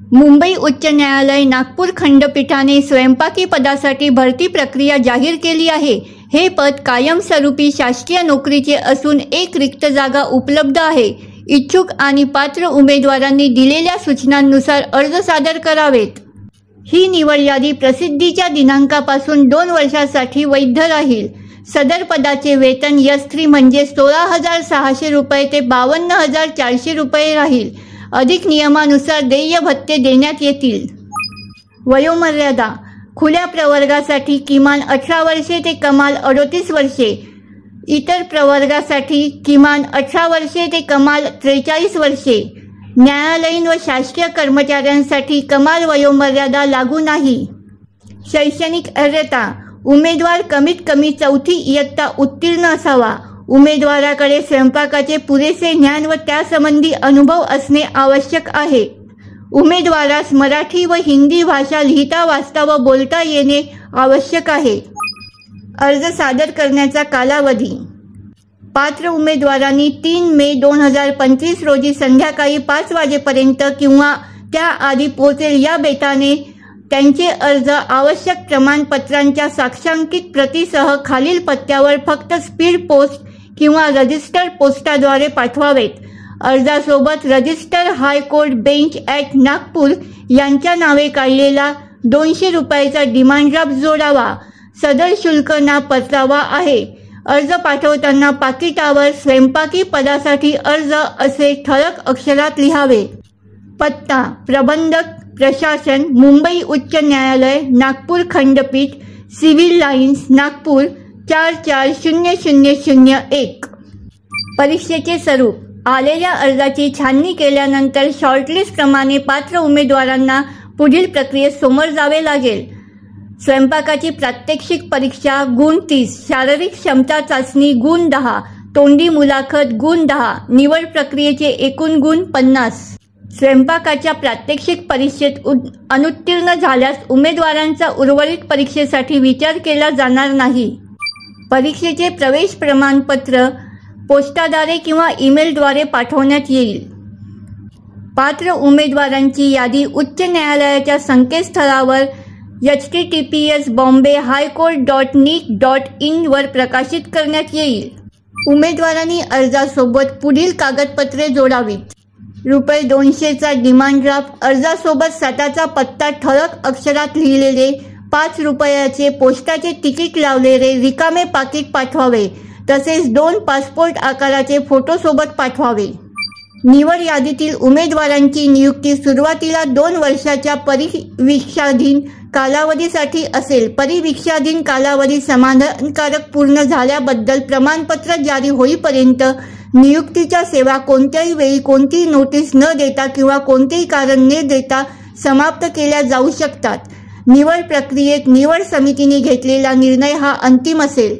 मुंबई उच्च न्यायालय नागपूर खंडपीठाने स्वयंपाकी पदासाठी भरती प्रक्रिया जाहीर केली आहे। हे पद कायमस्वरूपी शासकीय नोकरीचे असून एक रिक्त जागा उपलब्ध आहे। इच्छुक आणि पात्र उमेदवारांनी दिलेल्या सूचनांनुसार अर्ज सादर करावेत। ही निवड यादी प्रसिद्धीच्या दिनांकापासून 2 वर्षांसाठी वैध राहील। सदर पदाचे वेतन S3 म्हणजे 16,600 रुपये ते 52,400 रुपये राहील। अधिक नियमानुसार देय भत्ते देण्यात येतील। वयोमर्यादा खुल्या प्रवर्गासाठी किमान 18 वर्षे ते कमाल 38 वर्षे, इतर प्रवर्गासाठी किमान 18 वर्षे ते कमाल 43 वर्षे। न्यायालयीन व शासकीय कर्मचाऱ्यांसाठी कमाल वयोमर्यादा लागू नाही। शैक्षणिक अर्हता उमेदवार कमीत कमी 4थी इयत्ता उत्तीर्ण असावा। उमेदवाराकडे स्वयंपाकाचे पुरेसे ज्ञान व त्यासंबंधी अनुभव असणे आवश्यक आहे। उमेदवारास मराठी व हिंदी भाषा लिहिता वाचता व बोलता येणे आवश्यक आहे। अर्ज सादर करण्याचा कालावधी पात्र उमेदवारांनी 3 मे 2025 रोजी संध्याकाळी 5 वाजेपर्यंत किंवा त्याआधी पोहोचेल या बेताने त्यांचे अर्ज आवश्यक प्रमाणपत्रांच्या साक्षांकित प्रतीसह खालील पत्त्यावर फक्त स्पीड पोस्ट किंवा रजिस्टर्ड पोस्टाद्वारे पाठवावेत। अर्जासोबत register high court bench at Nagpur यांच्या नावे काढलेला 200 रुपयाचा डिमांड ड्राफ्ट जोडावा। सदर शुल्क ना परतावा आहे। अर्ज पाठवताना पाकिटावर स्वयंपाकी पदासाठी अर्ज असे ठळक अक्षरात लिहावे। पत्ता प्रबंधक प्रशासन मुंबई उच्च न्यायालय नागपूर खंडपीठ सिव्हिल लाईन्स नागपूर 440001। परीक्षेचे स्वरूप आलेल्या अर्जाची छाननी केल्यानंतर शॉर्टलिस्ट प्रमाणे पात्र उमेदवारांना पुढील प्रक्रियेत समोर जावे लागेल। स्वयंपाकाची प्रात्यक्षिक परीक्षा गुण 30, शारीरिक क्षमता चाचणी गुण 10, तोंडी मुलाखत गुण 10, निवड प्रक्रियेचे एकूण गुण 50। स्वयंपाकाच्या प्रात्यक्षिक परीक्षेत अनुत्तीर्ण झाल्यास उमेदवारांचा उर्वरित परीक्षेसाठी विचार केला जाणार नाही। परीक्षेचे प्रवेश प्रमाणपत्र पोस्टाद्वारे किंवा ईमेलद्वारे पाठवण्यात येईल। पात्र उमेदवारांची यादी उच्च न्यायालयाच्या संकेतस्थळावर https://bombay-high-court.nic.in वर प्रकाशित करण्यात येईल। उमेदवारांनी अर्जासोबत पुढील कागदपत्रे जोडावीत। ₹200चा डिमांड ड्राफ्ट, अर्जासोबत स्वतःचा पत्ता ठळक अक्षरात लिहिलेले, 5 रुपयाचे पोस्टाचे तिकीट लावलेले रिकामे पाकिट पाठवावे। तसेच 2 पासपोर्ट आकाराचे फोटोसोबत पाठवावे। निवड यादीतील उमेदवारांची नियुक्ती सुरुवातीला 2 वर्षाच्या परिवीक्षाधीन कालावधीसाठी असेल। परिवीक्षाधीन कालावधी समाधानकारक पूर्ण झाल्याबद्दल प्रमाणपत्र जारी होईपर्यंत नियुक्तीच्या सेवा कोणत्याही वेळी कोणतीही नोटीस न देता किंवा कोणतेही कारण न देता समाप्त केल्या जाऊ शकतात। निवड प्रक्रियेत निवड समितीने घेतलेला निर्णय हा अंतिम असेल।